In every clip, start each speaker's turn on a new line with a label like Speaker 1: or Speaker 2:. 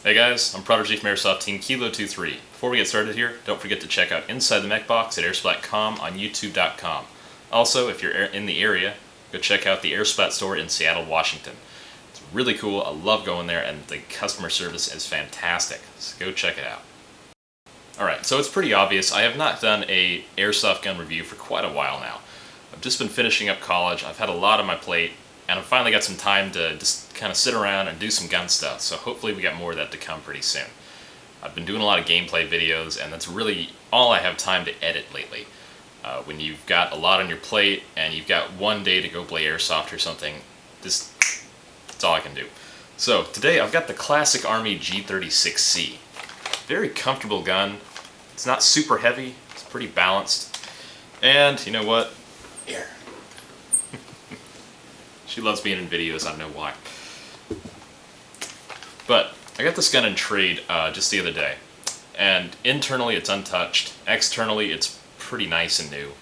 Speaker 1: Hey guys, I'm Prodigy from Airsoft Team Kilo23. Before we get started here, don't forget to check out Inside the Mech Box at airsplat.com on youtube.com. Also, if you're in the area, go check out the Airsplat store in Seattle, Washington. It's really cool, I love going there, and the customer service is fantastic, so go check it out. Alright, so it's pretty obvious, I have not done a airsoft gun review for quite a while now. I've just been finishing up college, I've had a lot on my plate, and I've finally got some time to just kind of sit around and do some gun stuff, so hopefully we got more of that to come pretty soon. I've been doing a lot of gameplay videos, and that's really all I have time to edit lately. When you've got a lot on your plate, and you've got one day to go play Airsoft or something, that's all I can do. So today I've got the classic Army G36C. Very comfortable gun, it's not super heavy, it's pretty balanced, and you know what? Here. She loves being in videos, I don't know why. But I got this gun in trade just the other day, and internally it's untouched, externally it's pretty nice and new.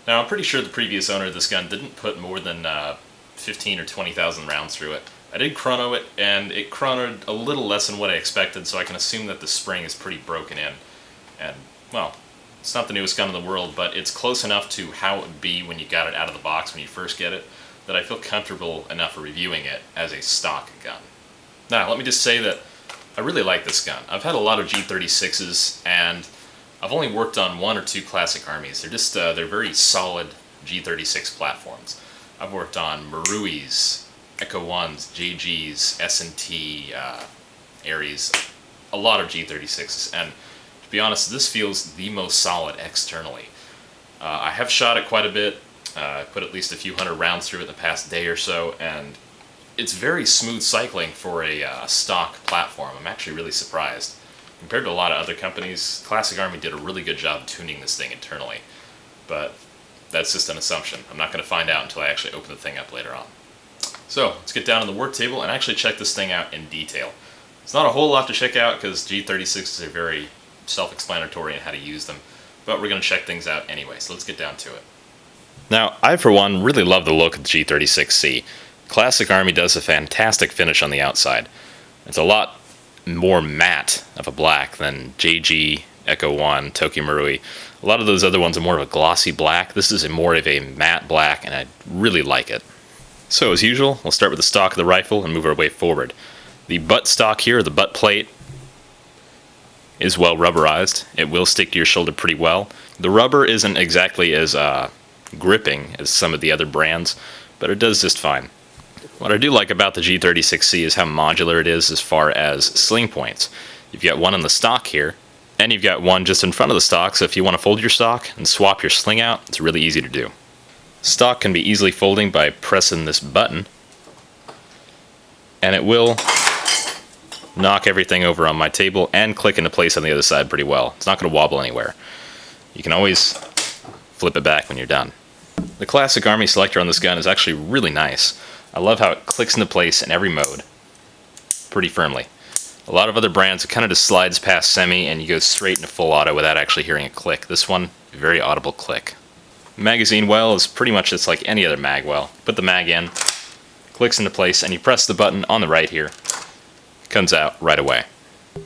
Speaker 1: Now I'm pretty sure the previous owner of this gun didn't put more than 15 or 20,000 rounds through it. I did chrono it, and it chronoed a little less than what I expected, so I can assume that the spring is pretty broken in. And, well, it's not the newest gun in the world, but it's close enough to how it would be when you got it out of the box when you first get it, that I feel comfortable enough for reviewing it as a stock gun. Now, let me just say that I really like this gun. I've had a lot of G36s, and I've only worked on one or two classic Armies. They're just, they're very solid G36 platforms. I've worked on Maruis, Echo 1s, JGs, S&T, Aries, a lot of G36s, and to be honest, this feels the most solid externally. I have shot it quite a bit. I put at least a few hundred rounds through it the past day or so, and it's very smooth cycling for a stock platform. I'm actually really surprised. Compared to a lot of other companies, Classic Army did a really good job tuning this thing internally, but that's just an assumption. I'm not going to find out until I actually open the thing up later on. So, let's get down on the work table and actually check this thing out in detail. It's not a whole lot to check out because G36s are very self-explanatory in how to use them, but we're going to check things out anyway, so let's get down to it. Now, I for one really love the look of the G36C. Classic Army does a fantastic finish on the outside. It's a lot more matte of a black than JG, Echo 1, Tokyo Marui. A lot of those other ones are more of a glossy black. This is more of a matte black, and I really like it. So as usual, we'll start with the stock of the rifle and move our way forward. The butt stock here, the butt plate, is well rubberized. It will stick to your shoulder pretty well. The rubber isn't exactly as gripping as some of the other brands, but it does just fine. What I do like about the G36C is how modular it is as far as sling points. You've got one on the stock here, and you've got one just in front of the stock, so if you want to fold your stock and swap your sling out, it's really easy to do. Stock can be easily folding by pressing this button, and it will knock everything over on my table and click into place on the other side pretty well. It's not going to wobble anywhere. You can always flip it back when you're done. The Classic Army selector on this gun is actually really nice. I love how it clicks into place in every mode pretty firmly. A lot of other brands, it kind of just slides past semi and you go straight into full auto without actually hearing a click. This one, very audible click. Magazine well is pretty much just like any other mag well. Put the mag in, clicks into place, and you press the button on the right here. It comes out right away.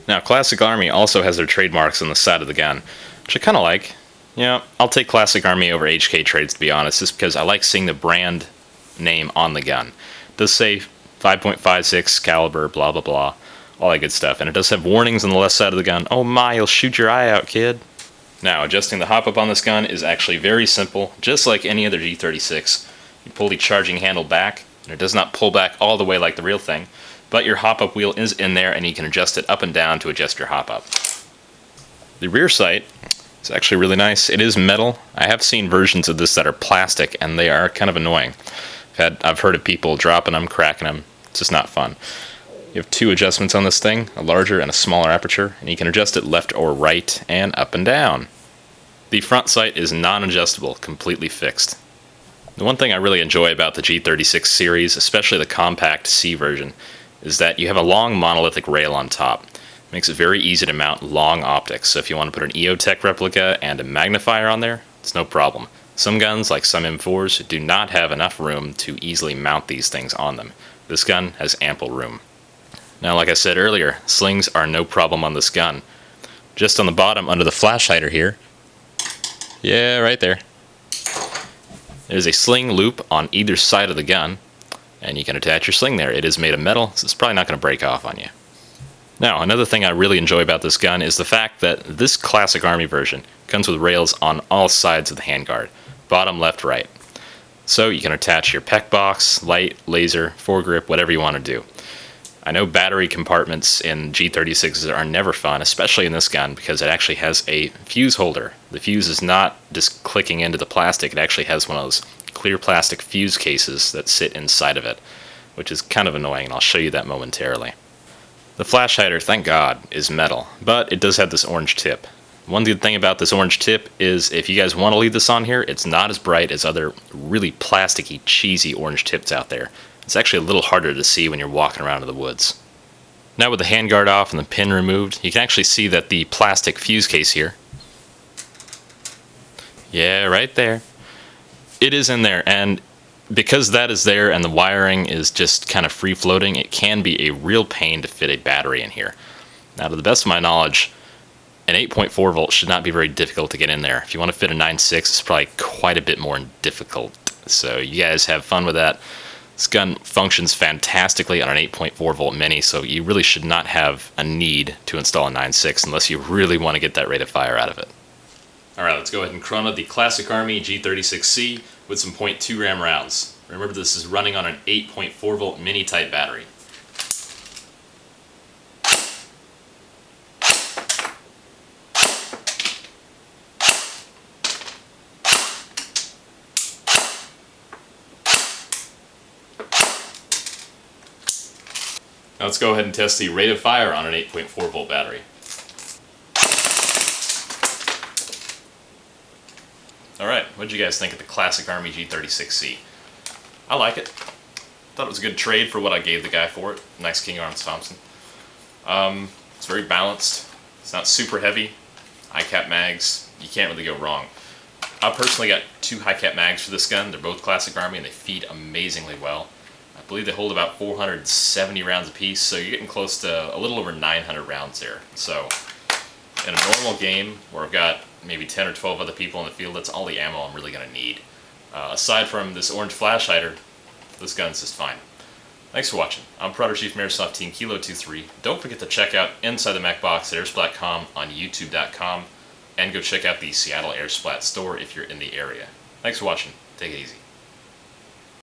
Speaker 1: Now, Classic Army also has their trademarks on the side of the gun, which I kind of like. Yeah, I'll take Classic Army over HK Trades, to be honest, just because I like seeing the brand name on the gun. It does say 5.56 caliber, blah blah blah, all that good stuff, and it does have warnings on the left side of the gun. Oh my, you'll shoot your eye out, kid. Now, adjusting the hop-up on this gun is actually very simple, just like any other G36. You pull the charging handle back, and it does not pull back all the way like the real thing, but your hop-up wheel is in there, and you can adjust it up and down to adjust your hop-up. The rear sight is actually really nice. It is metal. I have seen versions of this that are plastic, and they are kind of annoying. I've heard of people dropping them, cracking them. It's just not fun. You have two adjustments on this thing, a larger and a smaller aperture, and you can adjust it left or right and up and down. The front sight is non-adjustable, completely fixed. The one thing I really enjoy about the G36 series, especially the compact C version, is that you have a long monolithic rail on top. It makes it very easy to mount long optics, so if you want to put an EOTech replica and a magnifier on there, it's no problem. Some guns, like some M4s, do not have enough room to easily mount these things on them. This gun has ample room. Now, like I said earlier, slings are no problem on this gun. Just on the bottom under the flash hider here, yeah, right there, there's a sling loop on either side of the gun, and you can attach your sling there. It is made of metal, so it's probably not going to break off on you. Now, another thing I really enjoy about this gun is the fact that this Classic Army version comes with rails on all sides of the handguard, bottom, left, right. So you can attach your PEC box, light, laser, foregrip, whatever you want to do. I know battery compartments in G36s are never fun, especially in this gun, because it actually has a fuse holder. The fuse is not just clicking into the plastic, it actually has one of those clear plastic fuse cases that sit inside of it, which is kind of annoying, and I'll show you that momentarily. The flash hider, thank God, is metal, but it does have this orange tip. One good thing about this orange tip is if you guys want to leave this on here, it's not as bright as other really plasticky, cheesy orange tips out there. It's actually a little harder to see when you're walking around in the woods. Now with the handguard off and the pin removed, you can actually see that the plastic fuse case here, yeah, right there, it is in there, and because that is there and the wiring is just kind of free floating, it can be a real pain to fit a battery in here. Now, to the best of my knowledge, an 8.4 volt should not be very difficult to get in there. If you want to fit a 9.6, it's probably quite a bit more difficult. So you guys have fun with that. This gun functions fantastically on an 8.4 volt mini, so you really should not have a need to install a 9.6 unless you really want to get that rate of fire out of it. Alright, let's go ahead and chrono the Classic Army G36C with some .2 gram rounds. Remember, this is running on an 8.4 volt mini type battery. Now let's go ahead and test the rate of fire on an 8.4 volt battery. Alright, what did you guys think of the Classic Army G36C? I like it. Thought it was a good trade for what I gave the guy for it. Nice King Arms Thompson. It's very balanced. It's not super heavy. High cap mags. You can't really go wrong. I personally got 2 high cap mags for this gun. They're both Classic Army and they feed amazingly well. I believe they hold about 470 rounds apiece, so you're getting close to a little over 900 rounds there. So in a normal game where I've got maybe 10 or 12 other people in the field, that's all the ammo I'm really going to need. Aside from this orange flash hider, this gun's just fine. Thanks for watching. I'm Product Chief from Airsoft Team Kilo23. Don't forget to check out Inside the Mac Box at airsplat.com on youtube.com, and go check out the Seattle Airsplat store if you're in the area. Thanks for watching. Take it easy.